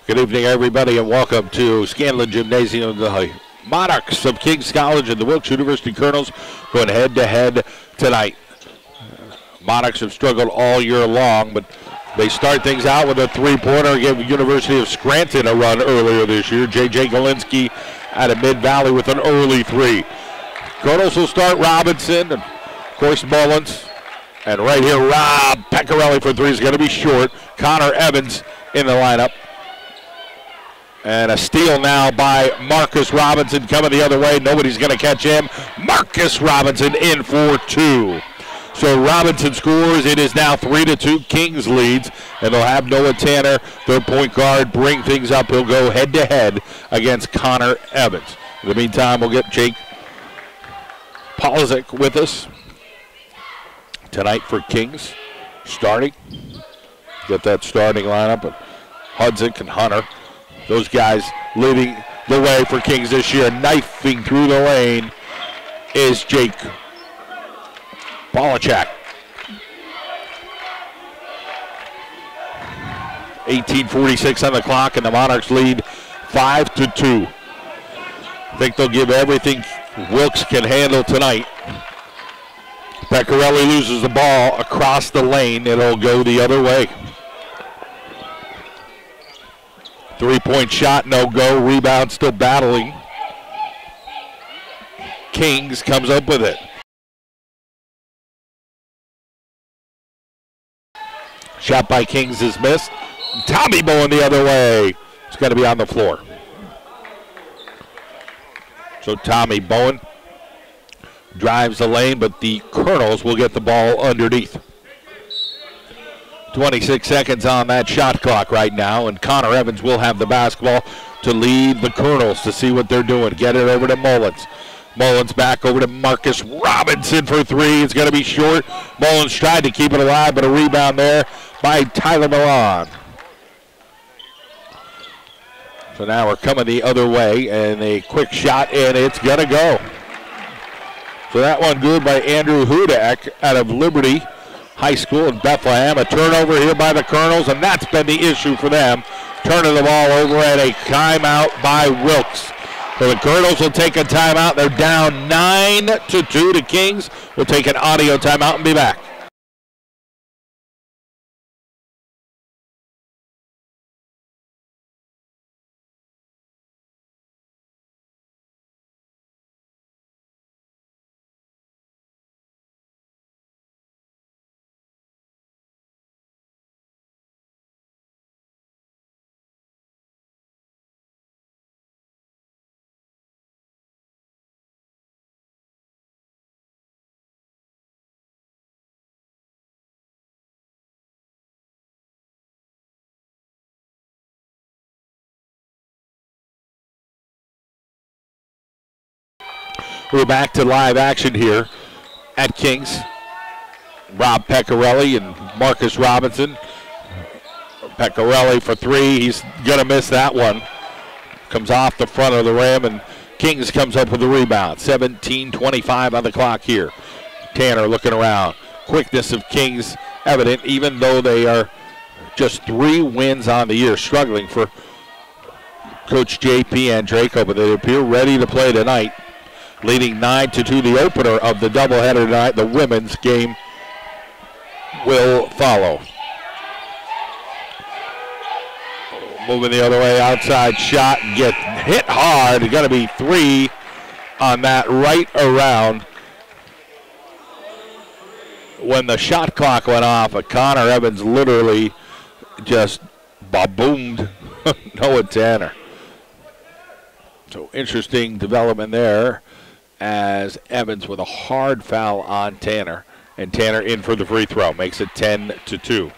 Good evening, everybody, and welcome to Scanlon Gymnasium. The Monarchs of Kings College and the Wilkes University Colonels going head-to-head tonight. Monarchs have struggled all year long, but they start things out with a three-pointer, give University of Scranton a run earlier this year. J.J. Galinsky out of Mid-Valley with an early three. Colonels will start Robinson, and of course Mullins. And right here, Rob Pecorelli for three is going to be short. Connor Evans in the lineup. And a steal now by Marcus Robinson coming the other way. Nobody's going to catch him. Marcus Robinson in for two. So Robinson scores. It is now 3-2. Kings leads. And they'll have Noah Tanner, their point guard, bring things up. He'll go head-to-head against Connor Evans. In the meantime, we'll get Jake Polizik with us tonight for Kings. Starting. Get that starting lineup. And Hudzik and Hunter. Those guys leading the way for Kings this year. Knifing through the lane is Jake Polachak. 18:46 on the clock, and the Monarchs lead 5-2. I think they'll give everything Wilkes can handle tonight. Pecorelli loses the ball across the lane. It'll go the other way. Three-point shot, no go. Rebound still battling. Kings comes up with it. Shot by Kings is missed. Tommy Bowen the other way. It's got to be on the floor. So Tommy Bowen drives the lane, but the Colonels will get the ball underneath. 26 seconds on that shot clock right now, and Connor Evans will have the basketball to lead the Colonels to see what they're doing. Get it over to Mullins. Mullins back over to Marcus Robinson for three. It's going to be short. Mullins tried to keep it alive, but a rebound there by Tyler Milan. So now we're coming the other way, and a quick shot, and it's going to go. So that one good by Andrew Hudak out of Liberty High School in Bethlehem. A turnover here by the Colonels, and that's been the issue for them. Turning the ball over at a timeout by Wilkes. So the Colonels will take a timeout. They're down 9-2 to Kings. We'll take an audio timeout and be back. We're back to live action here at Kings. Rob Pecorelli and Marcus Robinson. Pecorelli for three. He's going to miss that one. Comes off the front of the rim, and Kings comes up with the rebound. 17:25 on the clock here. Tanner looking around. Quickness of Kings evident, even though they are just 3 wins on the year. Struggling for Coach J.P. Andraco, but they appear ready to play tonight. Leading 9-2, the opener of the doubleheader tonight. The women's game will follow. Moving the other way, outside shot, get hit hard. It's going to be 3 on that right around when the shot clock went off. Connor Evans literally just ba-boomed Noah Tanner. So interesting development there, as Evans with a hard foul on Tanner, and Tanner in for the free throw, makes it 10-2.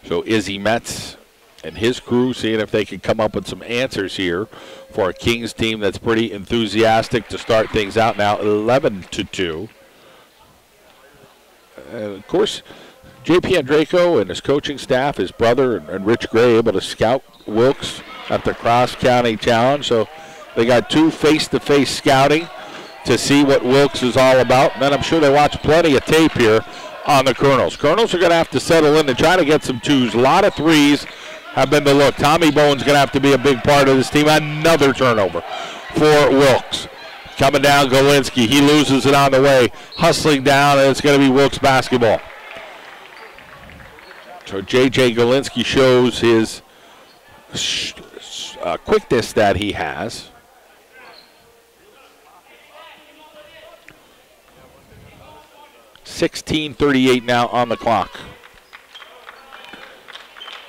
So Izzy Metz and his crew seeing if they can come up with some answers here for a Kings team that's pretty enthusiastic to start things out now, 11-2. Of course, J.P. Andraco and his coaching staff, his brother and Rich Gray, able to scout Wilkes at the Cross County Challenge. So they got 2 face-to-face scouting to see what Wilkes is all about. And then I'm sure they watch plenty of tape here on the Colonels. Colonels are going to have to settle in and try to get some twos. A lot of threes have been the look. Tommy Bowen's going to have to be a big part of this team. Another turnover for Wilkes. Coming down, Galinsky. He loses it on the way. Hustling down, and it's going to be Wilkes basketball. So J.J. Galinsky shows his quickness that he has. .16:38 now on the clock.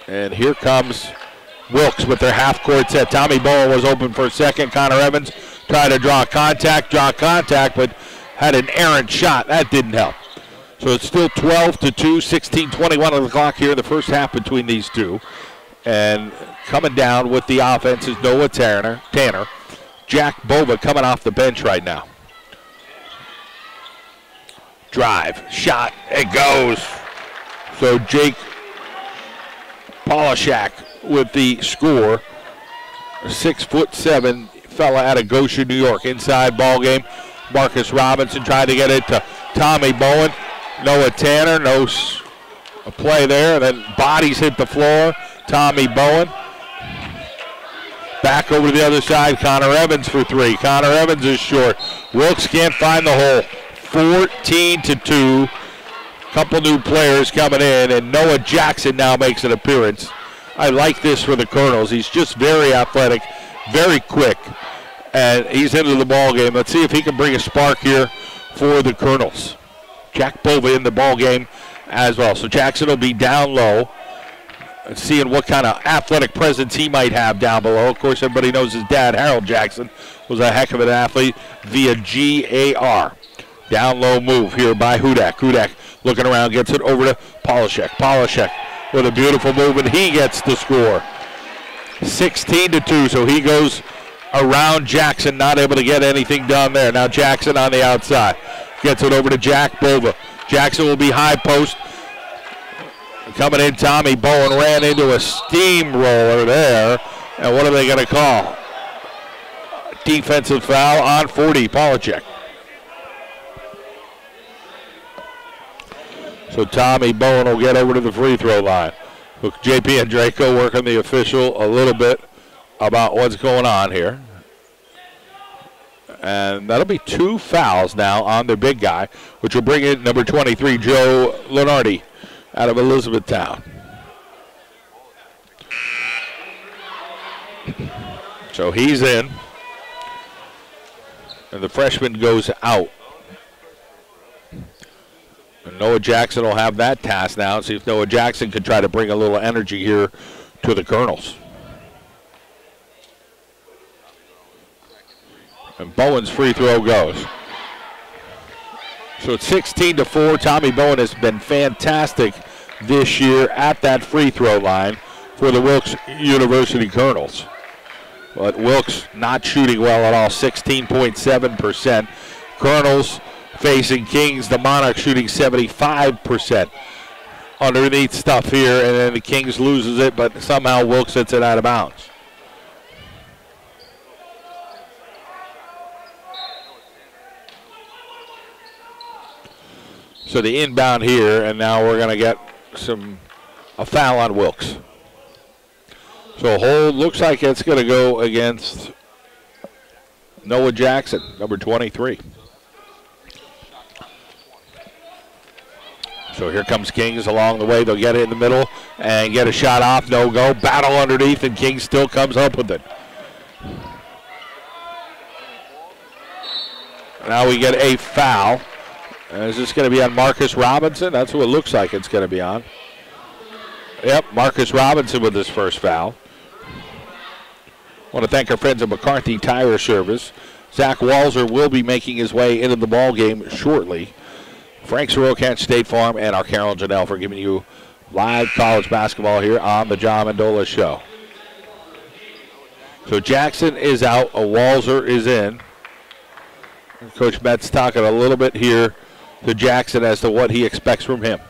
And here comes Wilkes with their half-court set. Tommy Bowen was open for a second. Connor Evans tried to draw contact, but had an errant shot. That didn't help. So it's still 12-2, 16:21 on the clock here in the first half between these two. And coming down with the offense is Noah Tanner. Jack Bova coming off the bench right now. Drive, shot, it goes. So Jake Polishak with the score. A 6'7" fella out of Goshen, New York. Inside ball game. Marcus Robinson trying to get it to Tommy Bowen. Noah Tanner, no play there. Then bodies hit the floor. Tommy Bowen. Back over to the other side. Connor Evans for three. Connor Evans is short. Wilkes can't find the hole. 14-2. Couple new players coming in, and Noah Jackson now makes an appearance. I like this for the Colonels. He's just very athletic, very quick, and he's into the ball game. Let's see if he can bring a spark here for the Colonels. Jack Bova in the ball game as well. So Jackson will be down low, seeing what kind of athletic presence he might have down below. Of course, everybody knows his dad, Harold Jackson, was a heck of an athlete via GAR. Down low move here by Hudak. Hudak looking around, gets it over to Polishek. Polishek with a beautiful move, and he gets the score. 16-2, so he goes around Jackson, not able to get anything done there. Now Jackson on the outside. Gets it over to Jack Bova. Jackson will be high post. Coming in, Tommy Bowen ran into a steamroller there. And what are they going to call? Defensive foul on 40, Polishek. So Tommy Bowen will get over to the free throw line. Look, JP and Draco working the official a little bit about what's going on here. And that'll be 2 fouls now on their big guy, which will bring in number 23, Joe Lenardi, out of Elizabethtown. So he's in. And the freshman goes out. And Noah Jackson will have that task now. See if Noah Jackson can try to bring a little energy here to the Colonels. And Bowen's free throw goes. So it's 16-4. Tommy Bowen has been fantastic this year at that free throw line for the Wilkes University Colonels. But Wilkes not shooting well at all, 16.7%. Colonels facing Kings, the Monarchs shooting 75%. Underneath stuff here, and then the Kings loses it, but somehow Wilkes hits it out of bounds. So the inbound here, and now we're going to get a foul on Wilkes. So a hold looks like it's going to go against Noah Jackson, number 23. So here comes Kings along the way. They'll get it in the middle and get a shot off. No go. Battle underneath, and Kings still comes up with it. Now we get a foul. Is this going to be on Marcus Robinson? That's what it looks like it's going to be on. Yep, Marcus Robinson with his first foul. I want to thank our friends at McCarthy Tire Service. Zach Walzer will be making his way into the ball game shortly. Frank Sorokat, State Farm, and our Carol Janelle for giving you live college basketball here on the John Mendola Show. So Jackson is out, a Walzer is in. Coach Metz talking a little bit here to Jackson as to what he expects from him.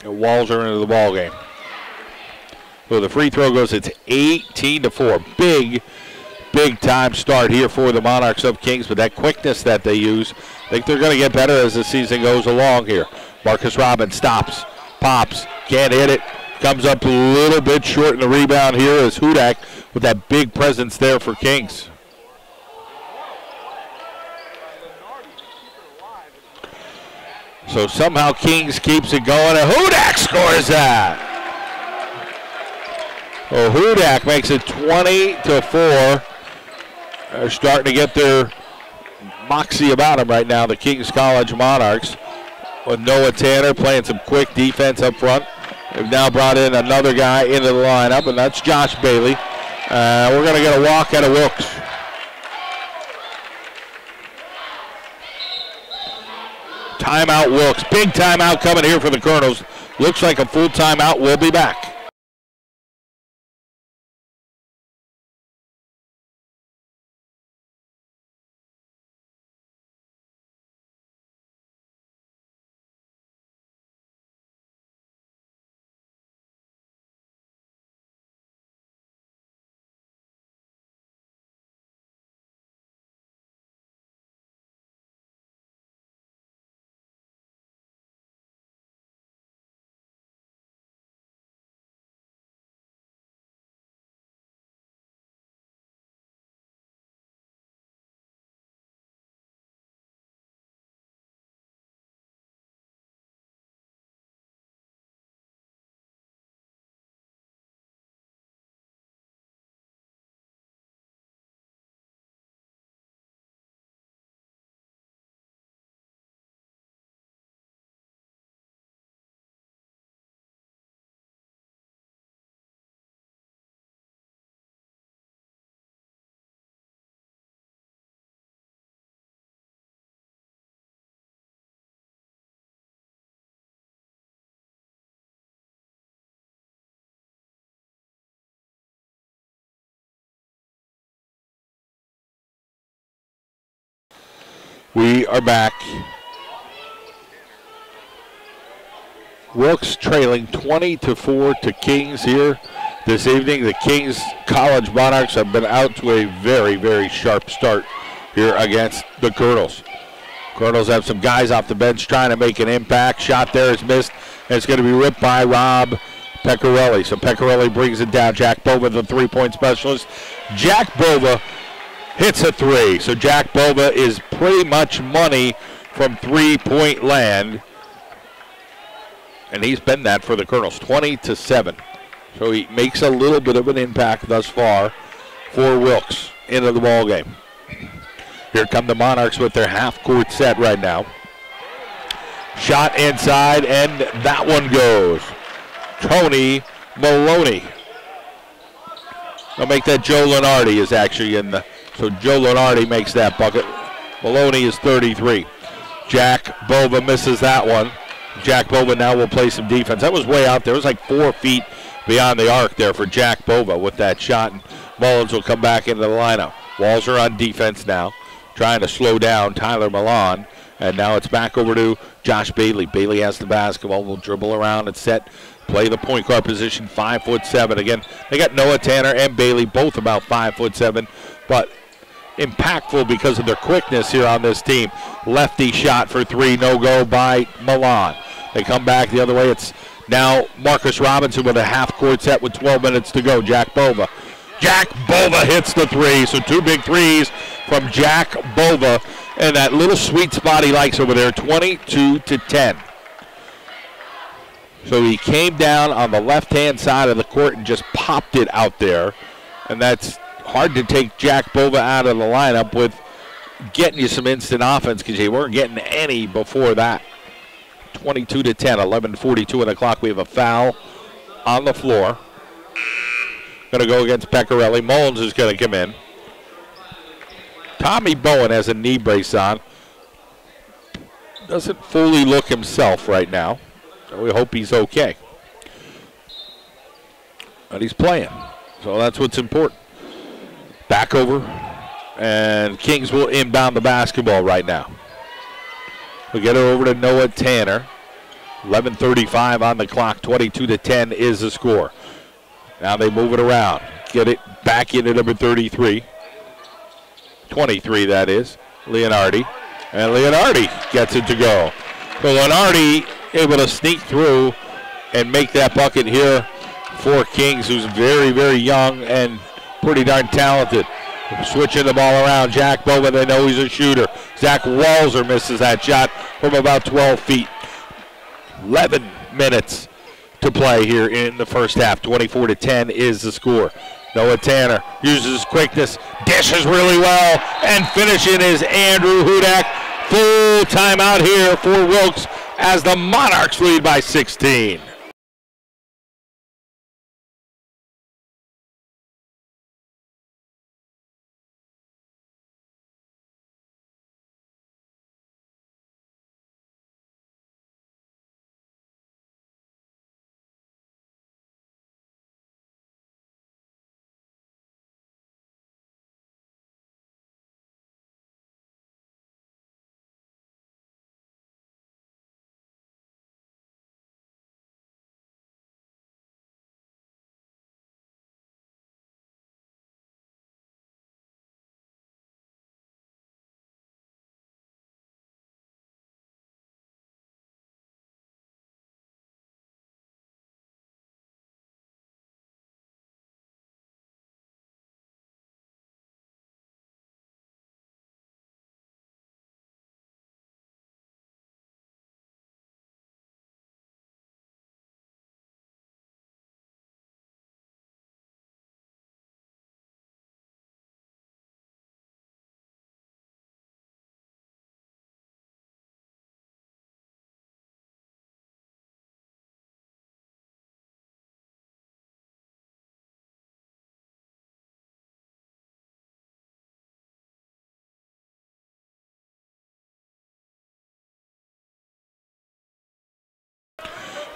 And Walzer into the ball game. So the free throw goes, it's 18-4. Big time start here for the Monarchs of Kings, but that quickness that they use, I think they're going to get better as the season goes along here. Marcus Robbins stops, pops, can't hit it, Comes up a little bit short in the rebound here as Hudak with that big presence there for Kings. So somehow Kings keeps it going, and Hudak scores that. Well, Hudak makes it 20-4. They're starting to get their moxie about them right now, the Kings College Monarchs, with Noah Tanner playing some quick defense up front. They've now brought in another guy into the lineup, and that's Josh Bailey. We're going to get a walk out of Wilkes. Timeout Wilkes. Big timeout coming here for the Colonels. Looks like a full timeout. We'll be back. We are back. Wilkes trailing 20-4 to Kings here this evening. The Kings College Monarchs have been out to a very, very sharp start here against the Colonels. Colonels have some guys off the bench trying to make an impact. Shot there is missed, and it's going to be ripped by Rob Pecorelli. So Pecorelli brings it down. Jack Bova, the three-point specialist. Jack Bova hits a three. So Jack Bova is pretty much money from three-point land. And he's been that for the Colonels, 20-7. So he makes a little bit of an impact thus far for Wilkes into the ball game. Here come the Monarchs with their half-court set right now. Shot inside, and that one goes. Tony Maloney. I'll make that Joe Lenardi is actually in the... So Joe Lenardi makes that bucket. Maloney is 33. Jack Bova misses that one. Jack Bova now will play some defense. That was way out there. It was like 4 feet beyond the arc there for Jack Bova with that shot. And Mullins will come back into the lineup. Walls are on defense now, trying to slow down Tyler Milan. And now it's back over to Josh Bailey. Bailey has the basketball. Will dribble around and set. Play the point guard position, 5'7". Again, they got Noah Tanner and Bailey, both about 5'7", but impactful because of their quickness here on this team. Lefty shot for three, no go by Milan. They come back the other way. It's now Marcus Robinson with a half-court set with 12 minutes to go. Jack Bova. Jack Bova hits the three, so 2 big threes from Jack Bova, and that little sweet spot he likes over there, 22-10. So he came down on the left-hand side of the court and just popped it out there. And that's hard to take Jack Bova out of the lineup with getting you some instant offense because you weren't getting any before that. 22-10, 11:42 on the clock. We have a foul on the floor. Going to go against Pecorelli. Mullins is going to come in. Tommy Bowen has a knee brace on. Doesn't fully look himself right now. We hope he's okay. But he's playing, so that's what's important. Back over, and Kings will inbound the basketball right now. We'll get it over to Noah Tanner. 11:35 on the clock, 22-10 is the score. Now they move it around. Get it back into number 33. 23, that is, Leonardi. And Leonardi gets it to go. So Leonardi able to sneak through and make that bucket here for Kings, who's very, very young and pretty darn talented. Switching the ball around. Jack Bowman, they know he's a shooter. Zach Walzer misses that shot from about 12 feet. 11 minutes to play here in the first half. 24-10 is the score. Noah Tanner uses his quickness, dishes really well, and finishing is Andrew Hudak. Full timeout here for Wilkes as the Monarchs lead by 16.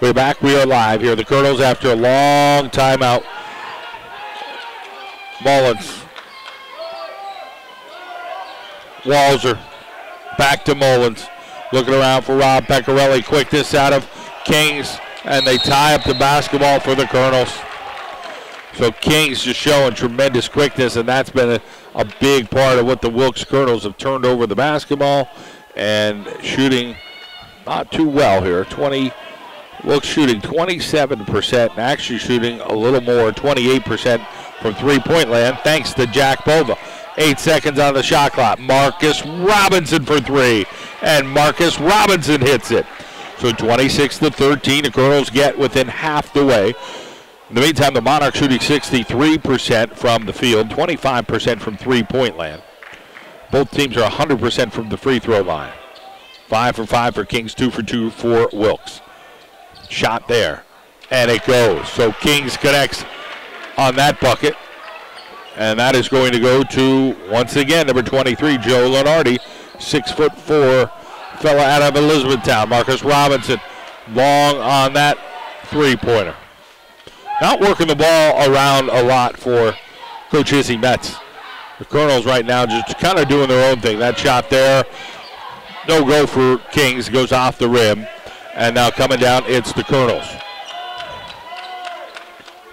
We're back. We are live here. The Colonels after a long timeout. Mullins. Walzer. Back to Mullins. Looking around for Rob Pecorelli. Quickness out of Kings. And they tie up the basketball for the Colonels. So Kings just showing tremendous quickness, and that's been a big part of what the Wilkes Colonels have turned over the basketball and shooting not too well here. Wilkes shooting 27%, and actually shooting a little more, 28% from three-point land, thanks to Jack Bova. 8 seconds on the shot clock. Marcus Robinson for three, and Marcus Robinson hits it. So 26-13, the Colonels get within half the way. In the meantime, the Monarchs shooting 63% from the field, 25% from three-point land. Both teams are 100% from the free throw line. 5 for 5 for Kings, 2 for 2 for Wilkes. Shot there, and it goes. So Kings connects on that bucket, and that is going to go to, once again, number 23, Joe Lenardi, 6'4" fella out of Elizabethtown. Marcus Robinson, long on that three-pointer. Not working the ball around a lot for Coach Izzy Metz. The Colonels right now just kind of doing their own thing. That shot there, no go for Kings, goes off the rim. And now coming down, it's the Colonels.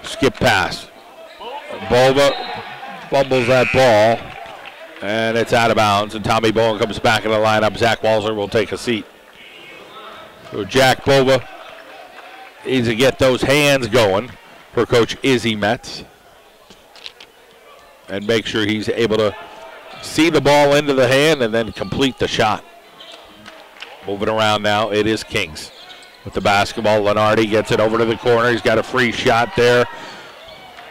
Skip pass. Bova fumbles that ball, and it's out of bounds. And Tommy Bowen comes back in the lineup. Zach Walzer will take a seat. So Jack Bova needs to get those hands going for Coach Izzy Metz and make sure he's able to see the ball into the hand and then complete the shot. Moving around now, it is Kings with the basketball. Lenardi gets it over to the corner. He's got a free shot there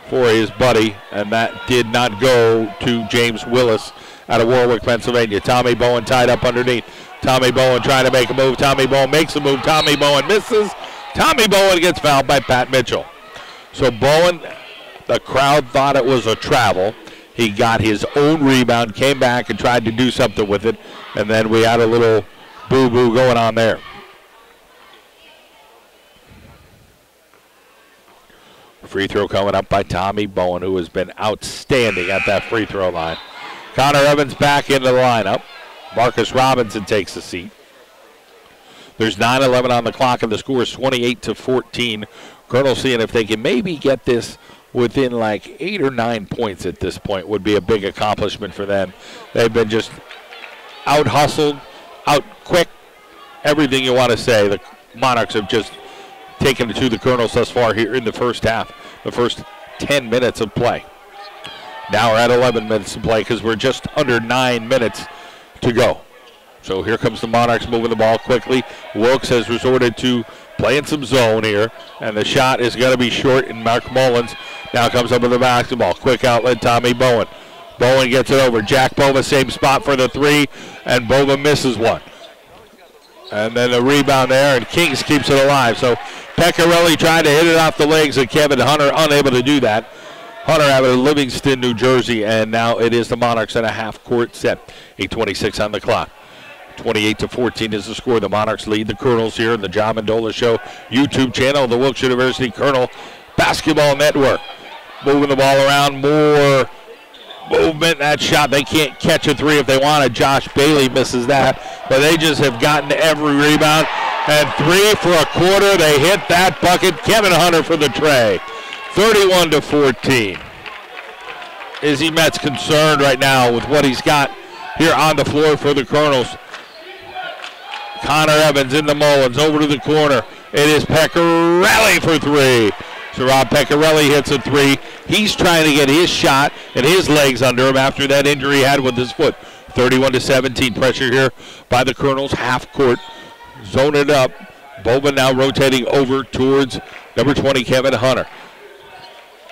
for his buddy, and that did not go to James Willis out of Warwick, Pennsylvania. Tommy Bowen tied up underneath. Tommy Bowen trying to make a move. Tommy Bowen makes a move. Tommy Bowen misses. Tommy Bowen gets fouled by Pat Mitchell. So Bowen, the crowd thought it was a travel. He got his own rebound, came back and tried to do something with it, and then we had a little boo-boo going on there. Free throw coming up by Tommy Bowen, who has been outstanding at that free throw line. Connor Evans back into the lineup. Marcus Robinson takes a seat. There's 9:11 on the clock, and the score is 28-14. Colonel seeing if they can maybe get this within like 8 or 9 points at this point would be a big accomplishment for them. They've been just out-hustled, out quick, everything you want to say. The Monarchs have just taken it to the Colonels thus far here in the first half, the first 10 minutes of play. Now we're at 11 minutes to play because we're just under 9 minutes to go. So here comes the Monarchs moving the ball quickly. Wilkes has resorted to playing some zone here, and the shot is going to be short, and Mark Mullins now comes up with the basketball. Quick outlet, Tommy Bowen. Bowen gets it over. Jack Bova, same spot for the three, and Bova misses one. And then the rebound there, and Kings keeps it alive. So Pecorelli tried to hit it off the legs of Kevin Hunter, unable to do that. Hunter out of Livingston, New Jersey, and now it is the Monarchs in a half-court set. 8:26 on the clock. 28-14 is the score. The Monarchs lead the Colonels here in the John Mendola Show YouTube channel, the Wilkes University Colonel Basketball Network. Moving the ball around, more movement. That shot, they can't catch a three if they wanted. Josh Bailey misses that, but they just have gotten every rebound. And three for a quarter. They hit that bucket. Kevin Hunter for the tray. 31-14. Izzy Metz concerned right now with what he's got here on the floor for the Colonels. Connor Evans in the Mullins, over to the corner. It is Pecorelli for three. So Rob Pecorelli hits a three. He's trying to get his shot and his legs under him after that injury he had with his foot. 31-17, pressure here by the Colonels, half court. Zone it up. Bowman now rotating over towards number 20, Kevin Hunter.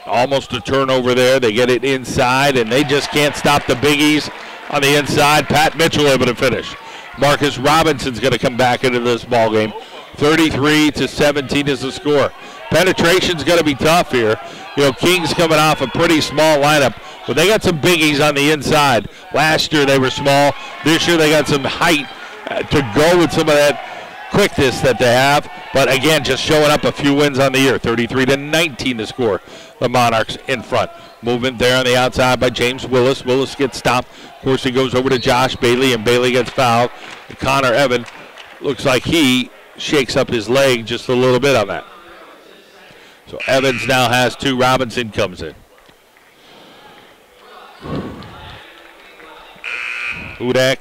Almost a turnover there. They get it inside, and they just can't stop the biggies on the inside. Pat Mitchell able to finish. Marcus Robinson's going to come back into this ball game. 33-17 is the score. Penetration's going to be tough here. You know, Kings coming off a pretty small lineup, but they got some biggies on the inside. Last year they were small. This year they got some height to go with some of that quickness that they have. But again, just showing up a few wins on the year. 33-19 the score. The Monarchs in front. Movement there on the outside by James Willis. Willis gets stopped. Of course, he goes over to Josh Bailey, and Bailey gets fouled. And Connor Evans looks like he shakes up his leg just a little bit on that. So Evans now has two. Robinson comes in. Hudak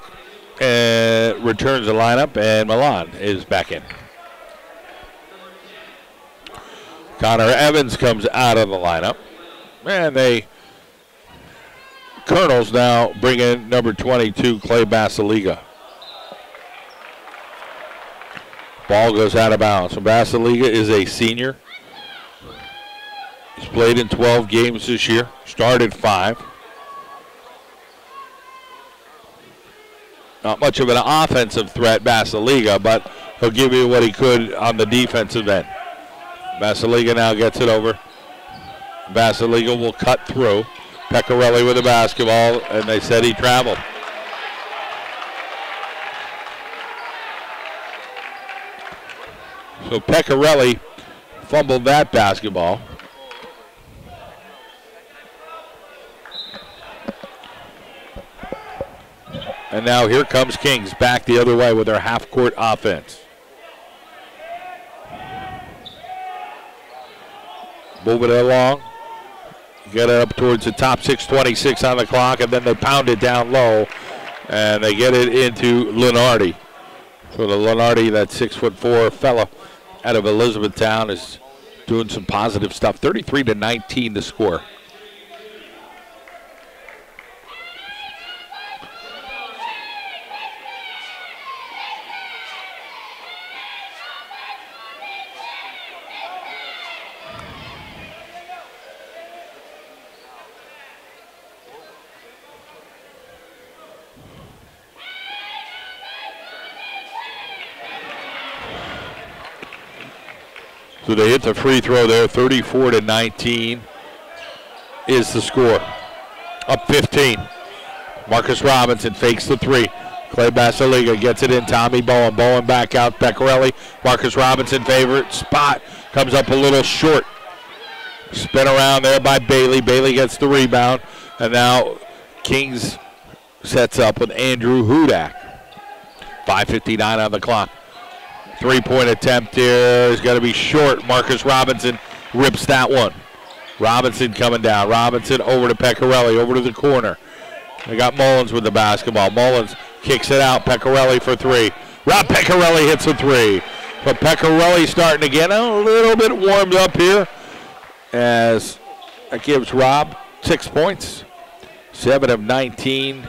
returns the lineup, and Milan is back in. Connor Evans comes out of the lineup. And they, Colonels now bring in number 22, Clay Basiliga. Ball goes out of bounds. So Basiliga is a senior. He's played in 12 games this year, started 5. Not much of an offensive threat, Basiliga, but he'll give you what he could on the defensive end. Basiliga now gets it over. Basiliga will cut through. Pecorelli with the basketball, and they said he traveled. So Pecorelli fumbled that basketball. And now here comes Kings back the other way with their half-court offense. Moving it along. Get it up towards the top 6:26 on the clock, and then they pound it down low, and they get it into Lenardi. So the Lenardi, that 6'4" fella out of Elizabethtown, is doing some positive stuff. 33-19 to score. So they hit the free throw there. 34-19 is the score. Up 15. Marcus Robinson fakes the three. Clay Basiliga gets it in. Tommy Bowen. Bowen back out. Pecorelli. Marcus Robinson favorite spot. Comes up a little short. Spin around there by Bailey. Bailey gets the rebound. And now Kings sets up with Andrew Hudak. 5:59 on the clock. Three-point attempt here is going to be short. Marcus Robinson rips that one. Robinson coming down. Robinson over to Pecorelli, over to the corner. They got Mullins with the basketball. Mullins kicks it out. Pecorelli for three. Rob Pecorelli hits a three. But Pecorelli starting to get a little bit warmed up here as that gives Rob 6 points. 7 of 19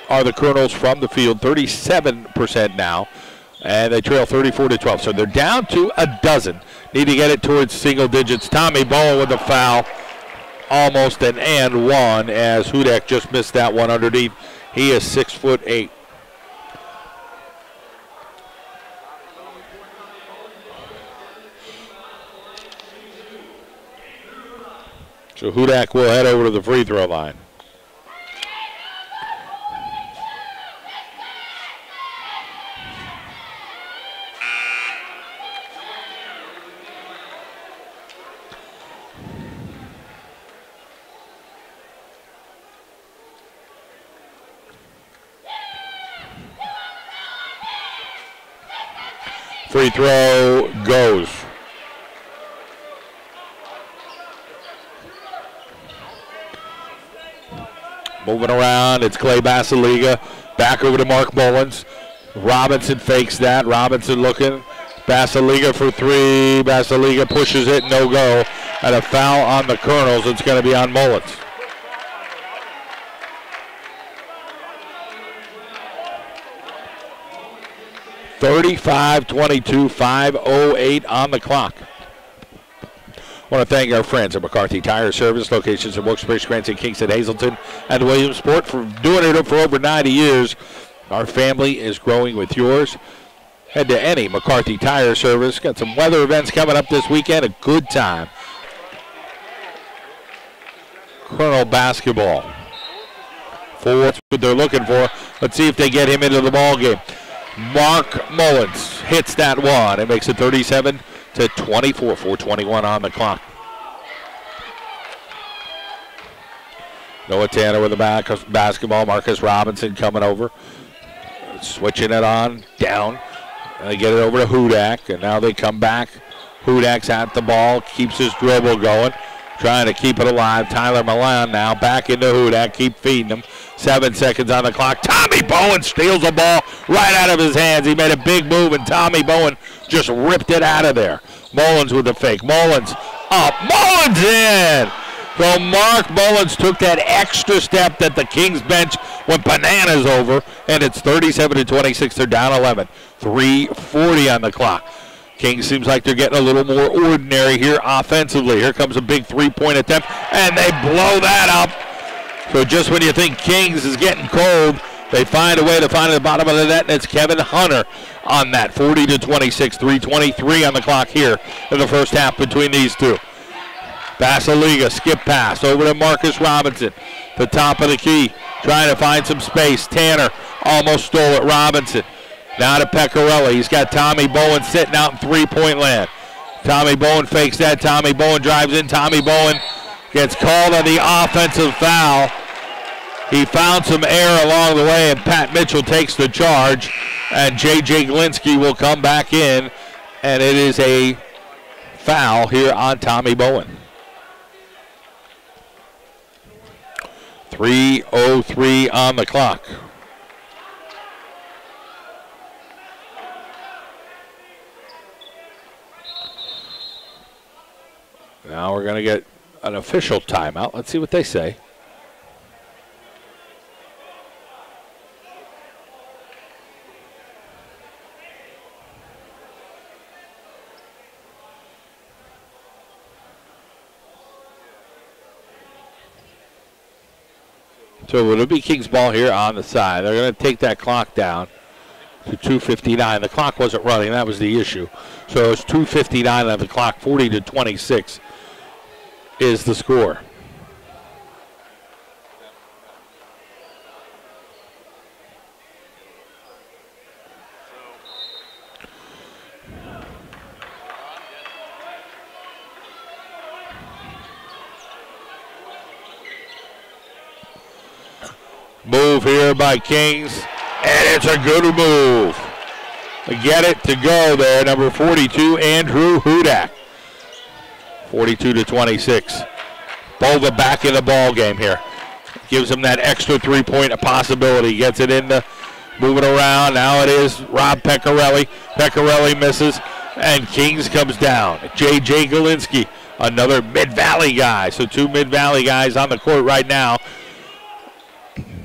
are the Colonels from the field, 37% now. And they trail 34-12. So they're down to a dozen. Need to get it towards single digits. Tommy Bowen with a foul. Almost an and one as Hudak just missed that one underneath. He is 6'8". So Hudak will head over to the free throw line. Free throw goes. Moving around, it's Clay Basiliga. Back over to Mark Mullins. Robinson fakes that. Robinson looking. Basiliga for three. Basiliga pushes it, no go. And a foul on the Colonels. It's going to be on Mullins. (35-22), 5:08 on the clock. I want to thank our friends at McCarthy Tire Service, locations in Wilkes-Barre, Scranton, Kingston, Hazleton, and Williamsport for doing it for over 90 years. Our family is growing with yours. Head to any McCarthy Tire Service. Got some weather events coming up this weekend. A good time. Colonel basketball. That's what they're looking for. Let's see if they get him into the ball game. Mark Mullins hits that one. It makes it 37-24, 4:21 on the clock. Noah Tanner with the basketball. Marcus Robinson coming over. Switching it on, down. They get it over to Hudak, and now they come back. Hudak's at the ball, keeps his dribble going, trying to keep it alive. Tyler Milan now back into Hudak, keep feeding him. 7 seconds on the clock. Tommy Bowen steals the ball right out of his hands. He made a big move, and Tommy Bowen just ripped it out of there. Mullins with the fake. Mullins up. Mullins in! So Mark Mullins took that extra step that the Kings bench went bananas over, and it's 37-26. They're down 11. 3:40 on the clock. Kings seems like they're getting a little more ordinary here offensively. Here comes a big three-point attempt, and they blow that up. So just when you think Kings is getting cold, they find a way to find the bottom of the net, and it's Kevin Hunter on that. 40-26, 3:23 on the clock here in the first half between these two. Basiliga, skip pass over to Marcus Robinson. The top of the key, trying to find some space. Tanner almost stole it. Robinson now to Pecorelli. He's got Tommy Bowen sitting out in three-point land. Tommy Bowen fakes that. Tommy Bowen drives in. Tommy Bowen gets called on the offensive foul. He found some air along the way, and Pat Mitchell takes the charge. And J.J. Glinsky will come back in, and it is a foul here on Tommy Bowen. 3:03 on the clock. Now we're going to get an official timeout. Let's see what they say. So it'll be Kings ball here on the side. They're going to take that clock down to 2:59. The clock wasn't running. That was the issue. So it's 2:59 on the clock. 40-26 is the score. Move here by Kings, and it's a good move. Get it to go there, number 42, Andrew Hudak. 42-26. Bova back in the ball game here. Gives him that extra three-point possibility. Gets it into, moving around. Now it is Rob Pecorelli. Pecorelli misses, And Kings comes down. J.J. Galinsky, another Mid-Valley guy. So 2 Mid-Valley guys on the court right now.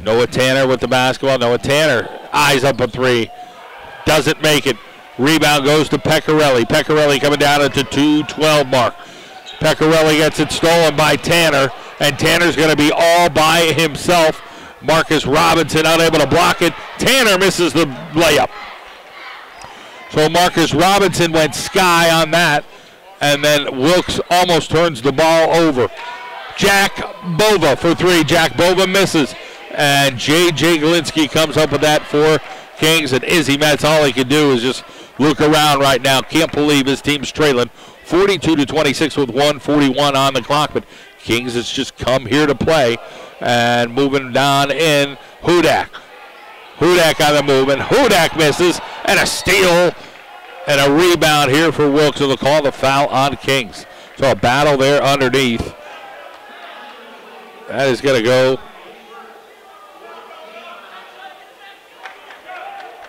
Noah Tanner with the basketball. Noah Tanner eyes up a 3. Doesn't make it. Rebound goes to Pecorelli. Pecorelli coming down at the 2:12 mark. Pecorelli gets it stolen by Tanner, and Tanner's going to be all by himself. Marcus Robinson unable to block it. Tanner misses the layup. So Marcus Robinson went sky on that, and then Wilkes almost turns the ball over. Jack Bova for 3. Jack Bova misses, and J.J. Galinsky comes up with that for Kings, and Izzy Metz, all he can do is just look around right now. Can't believe his team's trailing 42-26 with 1:41 on the clock, but Kings has just come here to play. And moving down in, Hudak. Hudak on the move, and Hudak misses, and a steal and a rebound here for Wilkes. So they'll call the foul on Kings. So a battle there underneath. That is going to go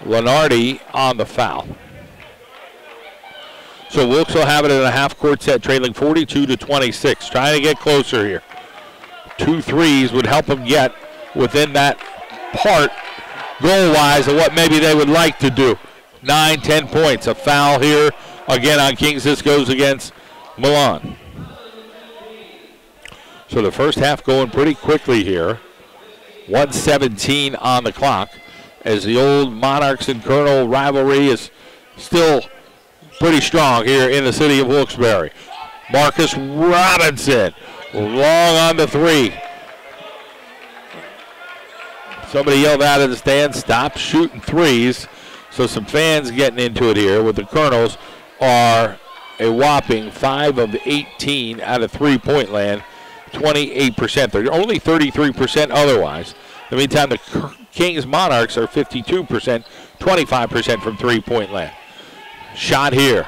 Lenardi on the foul. So Wilkes will have it in a half-court set, trailing 42-26. Trying to get closer here. 2 threes would help them get within that part, goal-wise, of what maybe they would like to do. 9-10 points. A foul here again on Kings. This goes against Milan. So the first half going pretty quickly here. 1:17 on the clock, as the old Monarchs and Colonel rivalry is still pretty strong here in the city of Wilkes-Barre. Marcus Robinson, long on the 3. Somebody yelled out of the stands, stop shooting threes. So some fans getting into it here, with the Colonels are a whopping 5 of 18 out of three-point land, 28%. They're only 33% otherwise. In the meantime, the Kings Monarchs are 52%, 25% from three-point land. Shot here,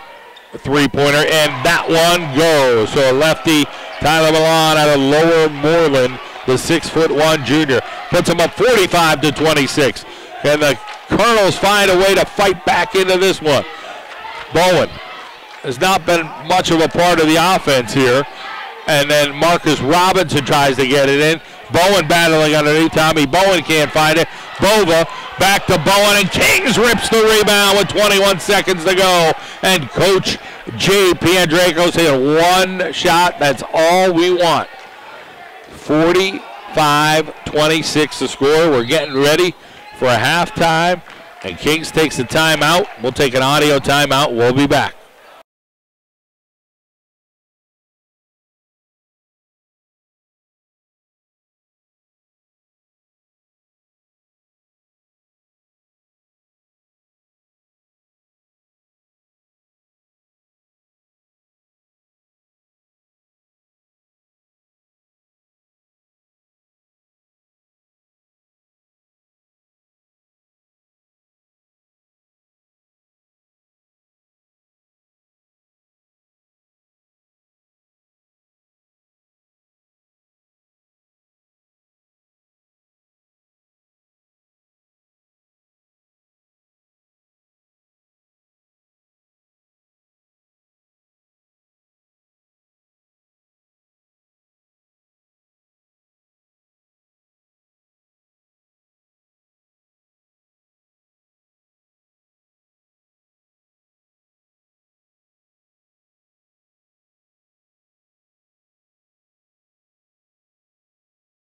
a three-pointer, and that one goes. So a lefty, Tyler Milan out of Lower Moreland, the 6'1" junior, puts him up 45-26. Can the Colonels find a way to fight back into this one? Bowen has not been much of a part of the offense here. And then Marcus Robinson tries to get it in. Bowen battling underneath. Tommy Bowen can't find it. Bova back to Bowen, and Kings rips the rebound with 21 seconds to go. And Coach J. Piandraco's hit one shot. That's all we want. 45-26 the score. We're getting ready for a halftime, and Kings takes the timeout. We'll take an audio timeout. We'll be back.